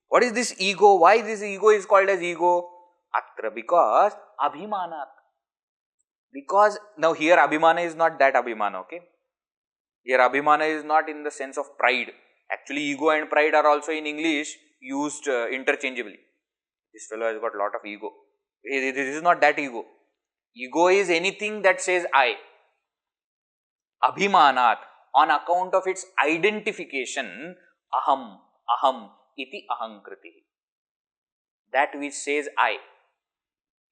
What is this ego? Why this ego is called as ego? Atra, because abhimanat. Because now here abhimana is not that abhimana, okay? Here abhimana is not in the sense of pride. Actually, ego and pride are also in English used interchangeably. This fellow has got a lot of ego. This is not that ego. Ego is anything that says I. Abhimanat, on account of its identification, aham iti ahaṃkṛtihi. That which says I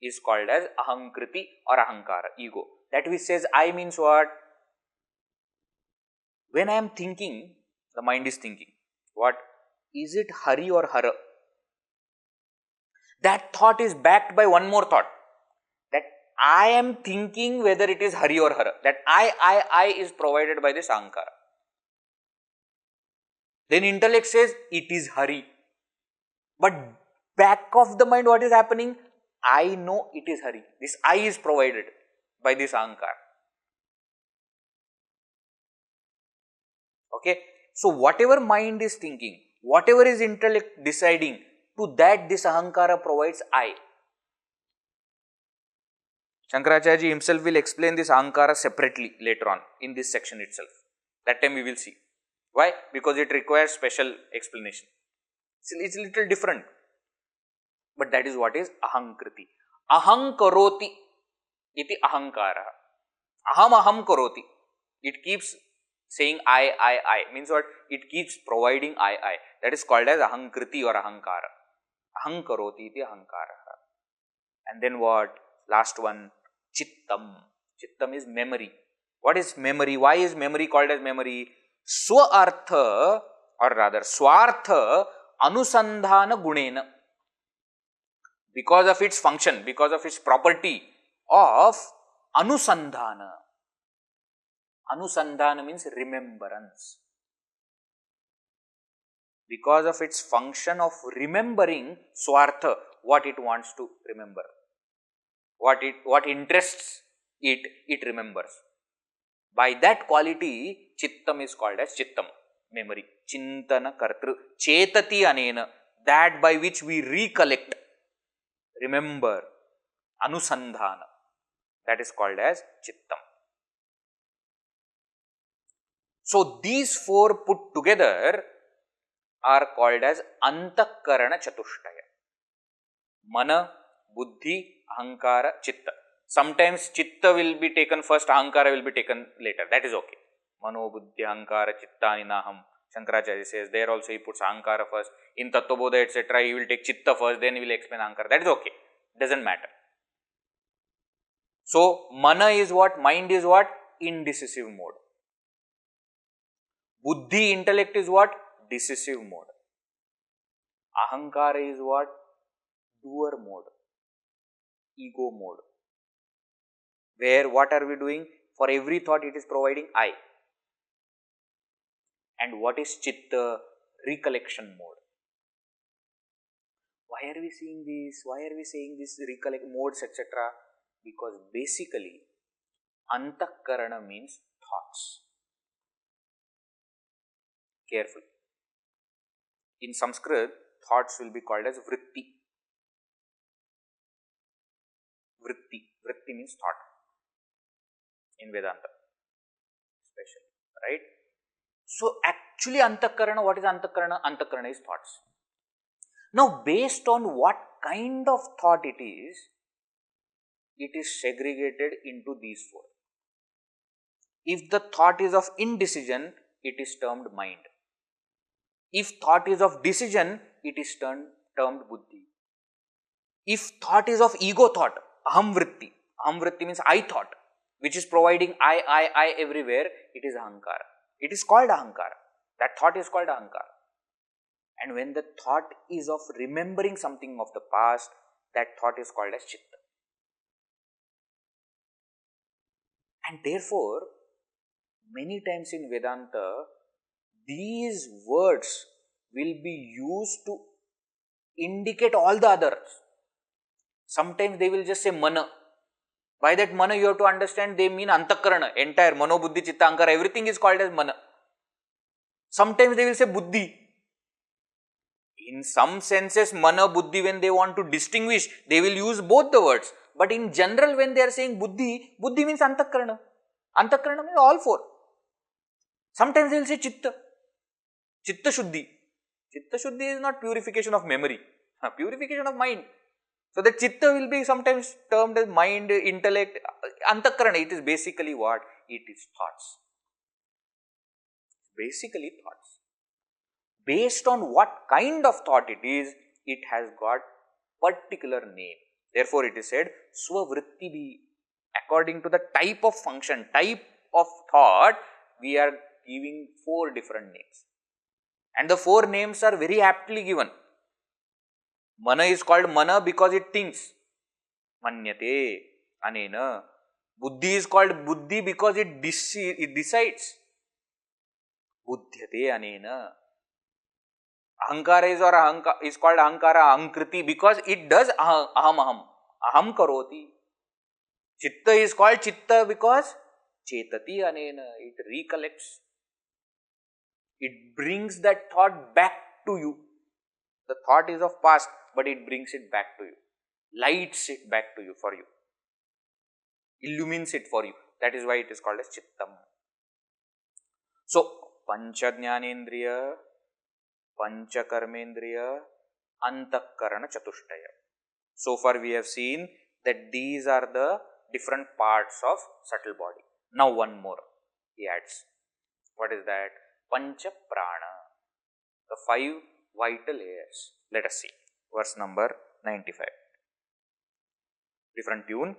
is called as ahaṃkriti or ahaṃkara, ego. That which says I means what? When I am thinking, the mind is thinking. What? Is it Hari or Hara? That thought is backed by one more thought. That I am thinking whether it is Hari or Hara. That I is provided by this ahaṃkara. Then intellect says it is Hari. But back of the mind, what is happening? I know it is Hari. This I is provided by this ahaṃkara. Okay. So whatever mind is thinking, whatever is intellect deciding, to that this ahaṃkara provides I. Shankaracharya himself will explain this ahaṃkara separately later on in this section itself. That time we will see. Why? Because it requires special explanation. It's a little different. But that is what is ahaṃkriti. Aham karoti iti ahaṃkara. Aham karoti. It keeps saying I. Means what? It keeps providing I. That is called as ahaṃkriti or ahaṃkara. Aham karoti iti ahaṃkara. And then what? Last one, cittam. Cittam is memory. What is memory? Why is memory called as memory? Svarthānusandhānaguṇena, or rather svārthānusandhānaguṇena. Because of its function, because of its property of anusandhana. Anusandhana means remembrance. Because of its function of remembering swartha, what it wants to remember. What interests it remembers. By that quality, cittam is called as cittam, memory. Chintana kartru chetati anena, that by which we recollect, remember, anusandhana, that is called as cittam. So these four put together are called as antakarana chatushtaya. Mana, buddhi, ahaṃkara, citta. Sometimes citta will be taken first, ahaṃkara will be taken later. That is okay. Mano, buddhi, ahaṃkara, cittani naham. Shankaracharya says there also he puts ahaṃkara first. In tattvabodha etc. he will take citta first, then he will explain ahaṃkara. That is okay. Doesn't matter. So mana is what? Mind is what? Indecisive mode. Buddhi, intellect is what? Decisive mode. Ahaṃkara is what? Doer mode. Ego mode. Where what are we doing? For every thought it is providing I. And what is citta? Recollection mode. Why are we seeing this? Why are we saying this recollect modes etc.? Because basically antakarana means thoughts. Careful. In Sanskrit, thoughts will be called as vritti. Vritti means thought in Vedanta, especially, right? So actually antakarana, what is antakarana? Antakarana is thoughts. Now based on what kind of thought it is segregated into these four. If the thought is of indecision, it is termed mind. If thought is of decision, it is termed buddhi. If thought is of ego thought, ahaṃkṛtiścittamiti. Ahaṃkṛti means I thought, which is providing I everywhere, it is ahaṃkara. It is called ahaṃkara. That thought is called ahaṃkara. And when the thought is of remembering something of the past, that thought is called as cittam. And therefore, many times in Vedanta, these words will be used to indicate all the others. Sometimes they will just say mana. By that mana you have to understand they mean antakarana, entire mano, buddhi, chitta, ahaṃkara, everything is called as mana. Sometimes they will say buddhi. In some senses, mana, buddhi, when they want to distinguish, they will use both the words. But in general, when they are saying buddhi, buddhi means antakarana. Antakarana means all four. Sometimes they will say chitta. Chitta shuddhi. Chitta shuddhi is not purification of memory, purification of mind. So the chitta will be sometimes termed as mind, intellect. Antakarana, it is basically what? It is thoughts. Basically thoughts. Based on what kind of thought it is, it has got particular name. Therefore, it is said svavṛttibhiḥ. According to the type of function, type of thought, we are giving 4 different names. And the 4 names are very aptly given. Mana is called mana because it thinks. Manyate anena. Buddhi is called buddhi because it decides. Buddhyate anena. Ahaṃkara is called ahaṃkara ahaṃkṛti because it does ahaṃ. Aham karoti. Chitta is called chitta because chetati anena. It recollects. It brings that thought back to you. The thought is of past, but it brings it back to you. Lights it back to you for you. Illumines it for you. That is why it is called as cittam. So, pancha jnanendriya, pancha karmendriya, antakarana chatushtaya. So far we have seen that these are the different parts of subtle body. Now one more he adds. What is that? Pancha prāṇa. The 5 vital airs. Let us see. Verse number 95. Different tune.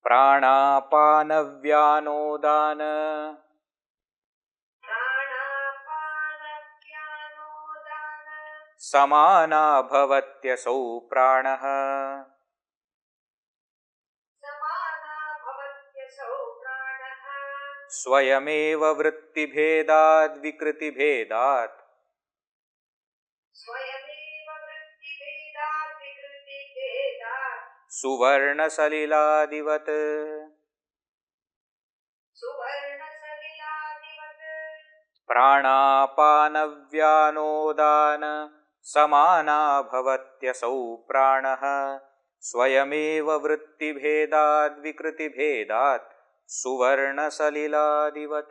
prāṇāpānavyānodānasamānā. Samānā bhavatyasau prāṇaḥ. Svayameva vṛttibhedat vikrtibhedat. Suvarna saliladivat. prāṇāpānavyānodānasamānā bhavatyasau prāṇaḥ. Svayameva vṛttibhedat vikrtibhedat. Suvarna saliladivat.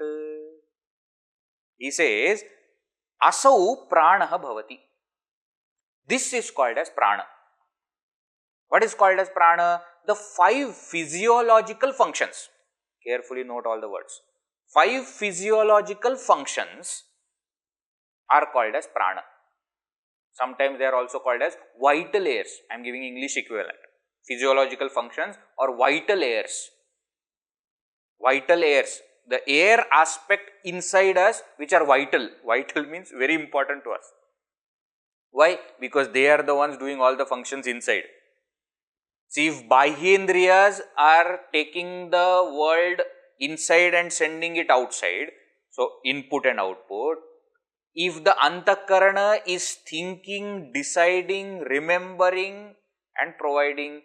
He says, asau prāṇaḥ bhavati. This is called as prāṇa. What is called as prāṇa? The 5 physiological functions. Carefully note all the words. 5 physiological functions are called as prāṇa. Sometimes they are also called as vital airs. I am giving English equivalent. Physiological functions or vital airs. Vital airs. The air aspect inside us which are vital. Vital means very important to us. Why? Because they are the ones doing all the functions inside. See, if buddhiīndriyās are taking the world inside and sending it outside, so input and output, if the antakarana is thinking, deciding, remembering and providing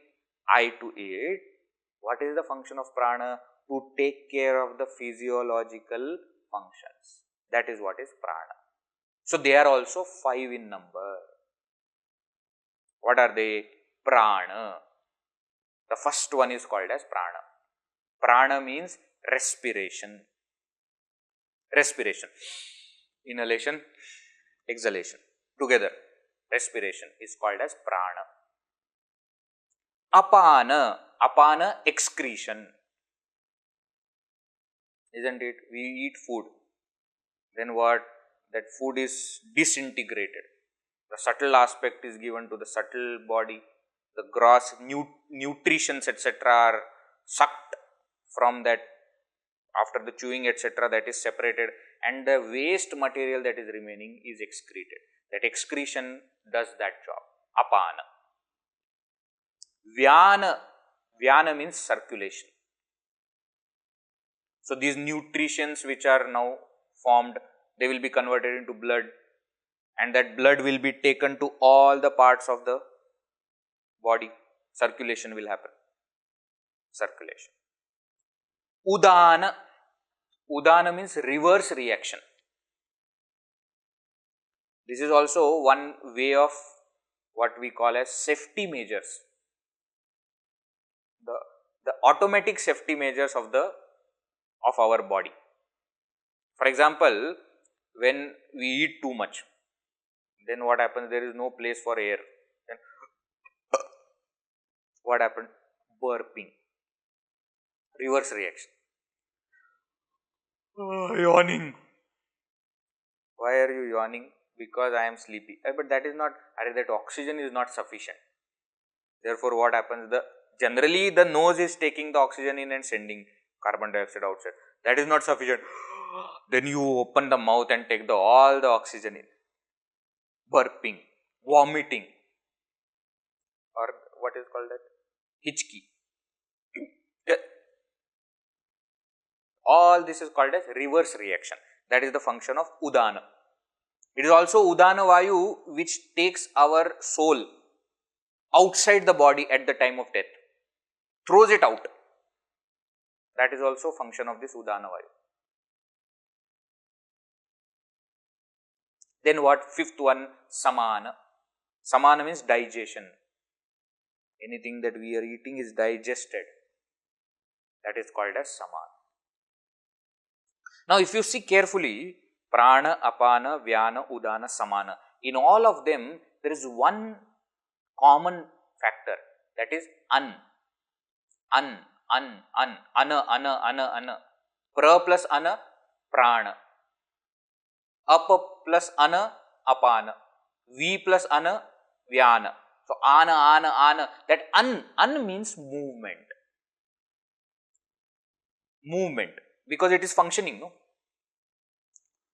I to it, what is the function of prāṇa? To take care of the physiological functions. That is what is prāṇa. So they are also 5 in number. What are they? Prāṇa. The first one is called as prāṇa. Prāṇa means respiration. Respiration. Inhalation, exhalation. Together. Respiration is called as prāṇa. Apāna. Apāna, excretion. Isn't it? We eat food. Then what? That food is disintegrated. The subtle aspect is given to the subtle body. The gross nutritions etc. are sucked from that after the chewing etc. that is separated, and the waste material that is remaining is excreted. That excretion does that job. Apāna. Vyāna. Vyāna means circulation. So these nutritions which are now formed, they will be converted into blood, and that blood will be taken to all the parts of the body. Circulation will happen. Circulation. Udāna. Udāna means reverse reaction. This is also one way of what we call as safety measures. The automatic safety measures of our body. For example, when we eat too much, then what happens? There is no place for air. Then what happened? Burping. Reverse reaction. Yawning. Why are you yawning? Because I am sleepy. But that is not, that oxygen is not sufficient. Therefore, what happens? Generally, the nose is taking the oxygen in and sending carbon dioxide outside. That is not sufficient. Then you open the mouth and take all the oxygen in. Burping, vomiting, or what is called that? Hichki. All this is called as reverse reaction. That is the function of Udāna. It is also Udāna Vayu which takes our soul outside the body at the time of death. Throws it out. That is also function of this Udāna Vayu. Then what? Fifth one, Samāna. Samāna means digestion. Anything that we are eating is digested. That is called as Samāna. Now, if you see carefully, Prāṇa, Apāna, Vyāna, Udāna, Samāna. In all of them, there is one common factor, that is An. Ana. Pra plus Ana, Prāṇa. Apa plus Ana, Apāna. V plus Ana, Vyāna. So, Ana. That An means movement. Movement. Because it is functioning, no?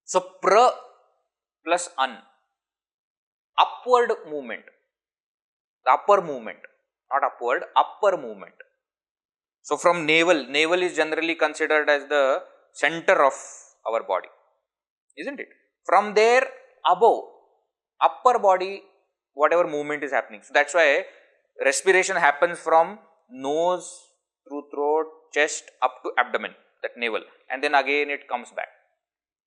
So, pra plus An. Upward movement. The upper movement. Not upward, upper movement. So, from navel is generally considered as the center of our body. Isn't it? From there, above, upper body, whatever movement is happening. So, that is why respiration happens from nose, through throat, chest, up to abdomen, that navel. And then again it comes back.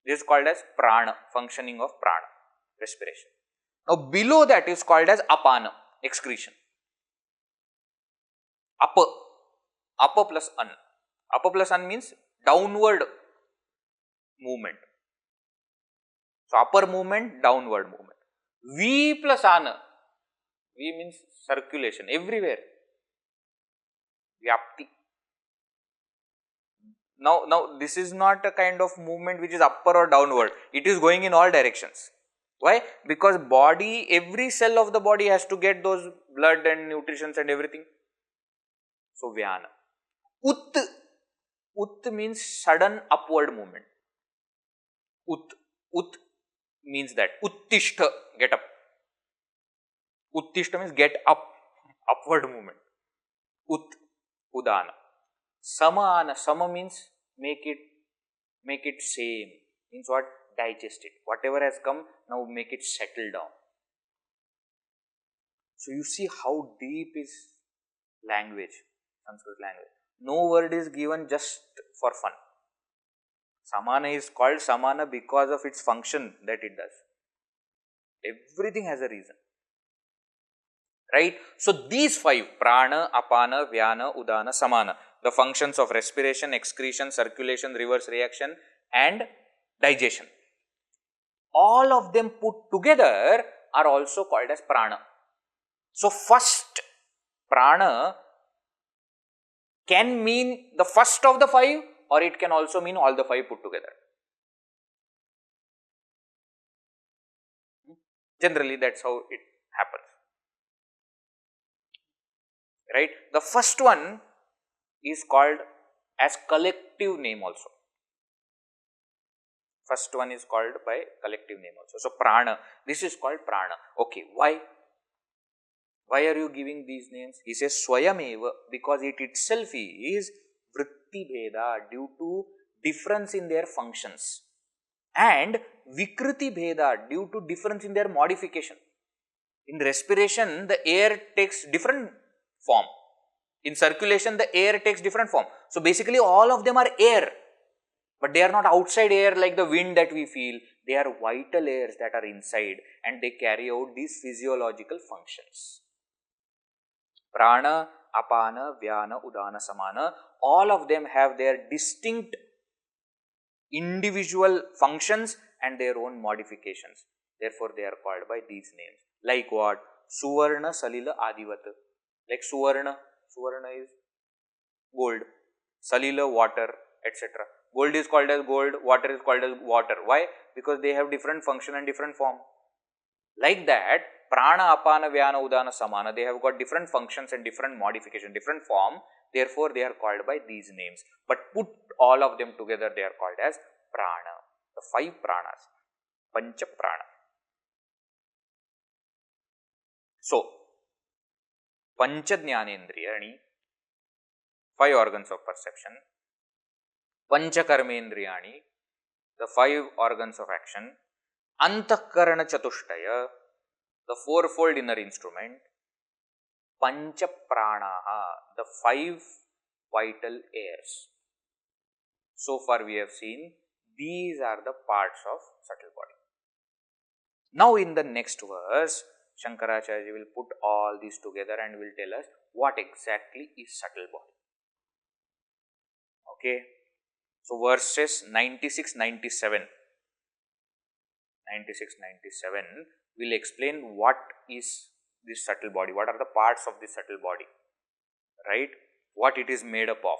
This is called as prāṇa, functioning of prāṇa, respiration. Now, below that is called as apāna, excretion. Upper plus An. Upper plus An means downward movement. So, upper movement, downward movement. V plus Ana. V means circulation, everywhere. Vyapti. Now, this is not a kind of movement which is upper or downward. It is going in all directions. Why? Because body, every cell of the body has to get those blood and nutritions and everything. So, Vyāna. Ut means sudden upward movement. Ut means that. Uttishta, get up. Uttishta means get up, upward movement. Udāna. Samāna. Sama means make it same. Means what? Digest it. Whatever has come, now make it settle down. So, you see how deep is language, Sanskrit language. No word is given just for fun. Samāna is called Samāna because of its function that it does. Everything has a reason. Right? So these 5, prāṇa, apāna, vyāna, udāna, samāna, the functions of respiration, excretion, circulation, reverse reaction and digestion, all of them put together are also called as prāṇa. So first prāṇa can mean the first of the 5 or it can also mean all the 5 put together. Generally that's how it happens. Right? The first one is called as collective name also. First one is called by collective name also. So prāṇa, this is called prāṇa. Okay, why? Why are you giving these names? He says svayameva, because it itself is vṛttibheda, due to difference in their functions, and vikriti-bheda, due to difference in their modification. In respiration, the air takes different form. In circulation, the air takes different form. So basically all of them are air, but they are not outside air like the wind that we feel. They are vital airs that are inside and they carry out these physiological functions. Prāṇa, apāna, vyāna, udāna, samāna, all of them have their distinct individual functions and their own modifications. Therefore, they are called by these names. Like what? Suvarna, salila, adivat. Like Suvarna is gold, salila, water, etc. Gold is called as gold, water is called as water. Why? Because they have different function and different form. Like that, prāṇa, apāna, vyāna, udāna, samāna, they have got different functions and different modification, different form. Therefore, they are called by these names. But put all of them together, they are called as prāṇa. The 5 prāṇas, pancha prāṇa. So, pancha jnānendriyāṇi, 5 organs of perception. Pancha karmendriyāṇi, the 5 organs of action. Antahkarana chatushtaya, the 4-fold inner instrument. Pancha prāṇaha, the 5 vital airs. So far we have seen these are the parts of subtle body. Now in the next verse, Shankaracharya will put all these together and will tell us what exactly is subtle body. Okay. So verses 96-97 will explain what is this subtle body, what are the parts of this subtle body, right? What it is made up of,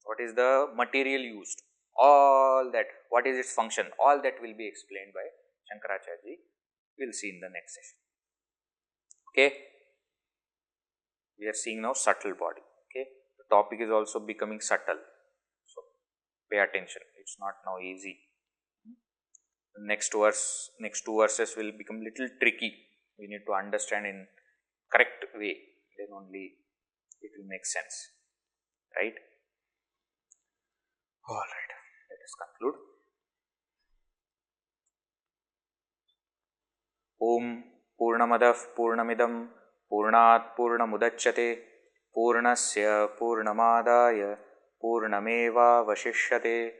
what is the material used, all that, what is its function, all that will be explained by Shankaracharya. We will see in the next session. Okay. We are seeing now subtle body. Okay. The topic is also becoming subtle. So pay attention. It's not now easy. The next verse, next 2 verses will become little tricky. We need to understand in correct way. Then only it will make sense. Right? Alright. Let us conclude. Om Purnamadav Purnamidam Purnat Purnamudachyate Purnasya Purnamadaya Purnameva Vashishyate.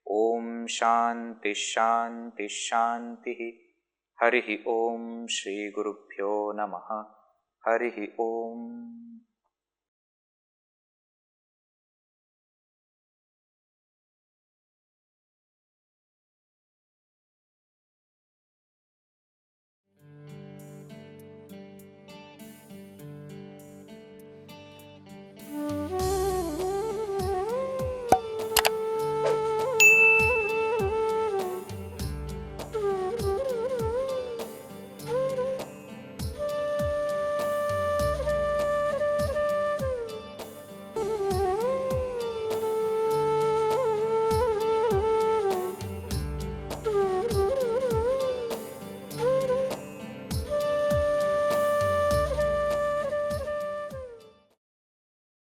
Om Shanti Shanti Shanti. Harihi Om Shri Gurubhyo Namaha. Harihi Om.